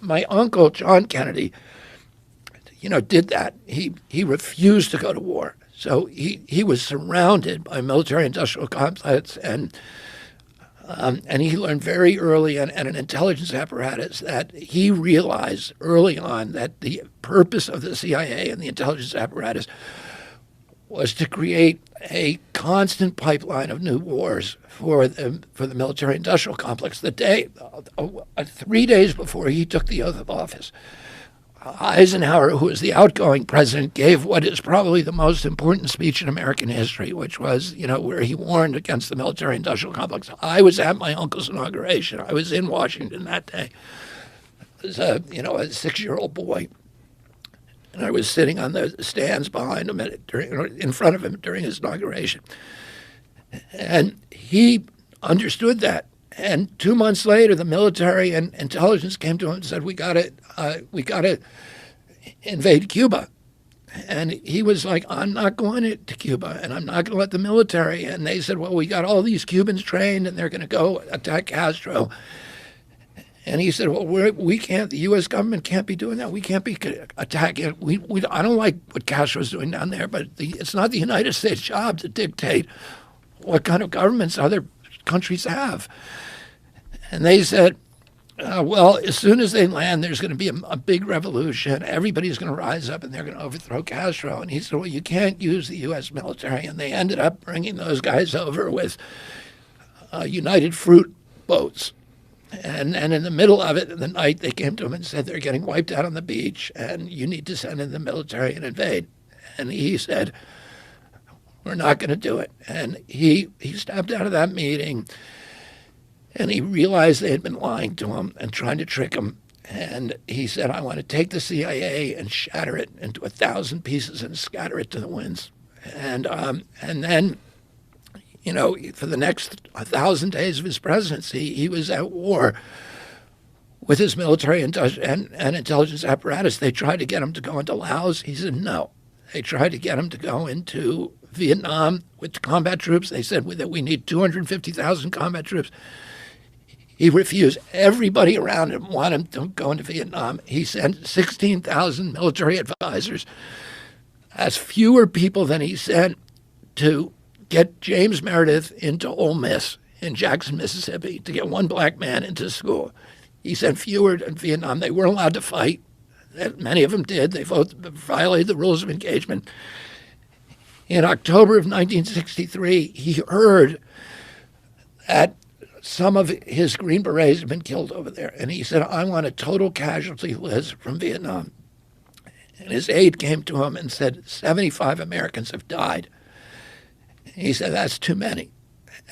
my uncle, John Kennedy, did that. He refused to go to war. So he was surrounded by military-industrial complex, and he learned very early and an intelligence apparatus that he realized early on that the purpose of the CIA and the intelligence apparatus was to create a constant pipeline of new wars for the military-industrial complex. 3 days before he took the oath of office, Eisenhower, who was the outgoing president, gave what is probably the most important speech in American history, which was, where he warned against the military-industrial complex. I was at my uncle's inauguration. I was in Washington that day. I was a 6-year-old boy. And I was sitting on the stands behind him, in front of him during his inauguration. And he understood that. And 2 months later, the military and intelligence came to him and said, we got to invade Cuba. And he was like, I'm not going to Cuba, and I'm not going to let the military. And they said, well, we got all these Cubans trained, and they're going to go attack Castro. And he said, well, we can't, the U.S. government can't be doing that. We can't be attacking. I don't like what Castro's doing down there, but it's not the United States' job to dictate what kind of governments other countries have. And they said, well, as soon as they land, there's going to be a big revolution. Everybody's going to rise up, and they're going to overthrow Castro. And he said, well, you can't use the U.S. military. And they ended up bringing those guys over with United Fruit boats. And in the middle of it, in the night, they came to him and said, they're getting wiped out on the beach, and you need to send in the military and invade. And he said, we're not going to do it. And he stepped out of that meeting, and he realized they had been lying to him and trying to trick him. And he said, I want to take the CIA and shatter it into 1,000 pieces and scatter it to the winds. And then, for the next 1,000 days of his presidency, he was at war with his military and intelligence apparatus. They tried to get him to go into Laos. He said no. They tried to get him to go into Vietnam with combat troops. They said that we need 250,000 combat troops. He refused. Everybody around him wanted him to go into Vietnam. He sent 16,000 military advisors. That's fewer people than he sent to get James Meredith into Ole Miss in Jackson, Mississippi, to get one black man into school. He sent fewer in Vietnam. They weren't allowed to fight. Many of them did. They violated the rules of engagement. In October of 1963, he heard that some of his Green Berets had been killed over there. And he said, I want a total casualty list from Vietnam. And his aide came to him and said, 75 Americans have died. He said, that's too many.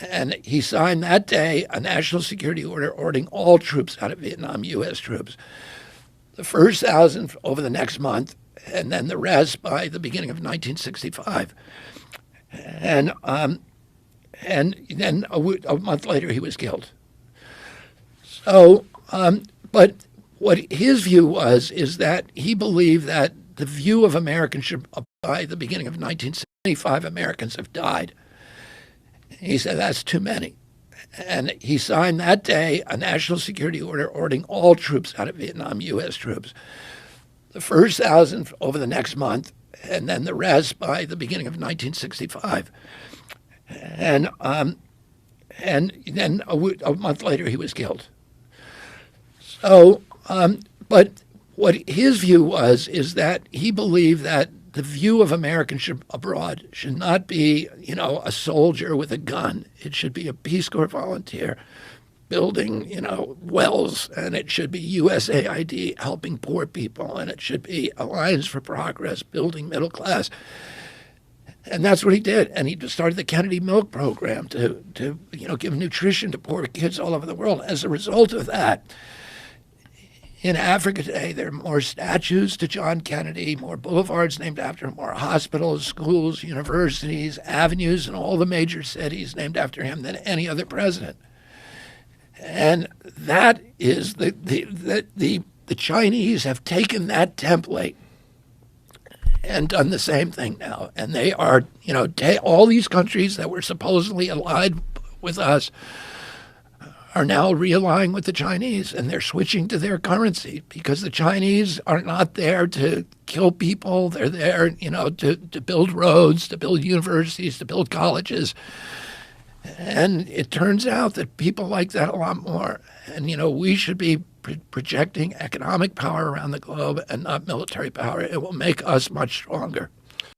And he signed that day a national security order ordering all troops out of Vietnam, U.S. troops. The first 1,000 over the next month, and then the rest by the beginning of 1965. And then a month later, he was killed. So, but what his view was is that he believed that the view of Americans should, by the beginning of 1975, Americans have died. He said, that's too many. And he signed that day a national security order ordering all troops out of Vietnam, U.S. troops. The first 1,000 over the next month, and then the rest by the beginning of 1965. And then a month later, he was killed. So, but what his view was is that he believed that the view of Americans abroad should not be, a soldier with a gun. It should be a Peace Corps volunteer building, wells, and it should be USAID helping poor people, and it should be Alliance for Progress building middle class. And that's what he did. And he started the Kennedy Milk Program to give nutrition to poor kids all over the world. As a result of that, in Africa today, there are more statues to John Kennedy, more boulevards named after him, more hospitals, schools, universities, avenues in all the major cities named after him than any other president. And that is the Chinese have taken that template and done the same thing now. And they are, all these countries that were supposedly allied with us are now realigning with the Chinese, and they're switching to their currency because the Chinese are not there to kill people. They're there, to build roads, to build universities, to build colleges. And it turns out that people like that a lot more. And, we should be projecting economic power around the globe and not military power. It will make us much stronger.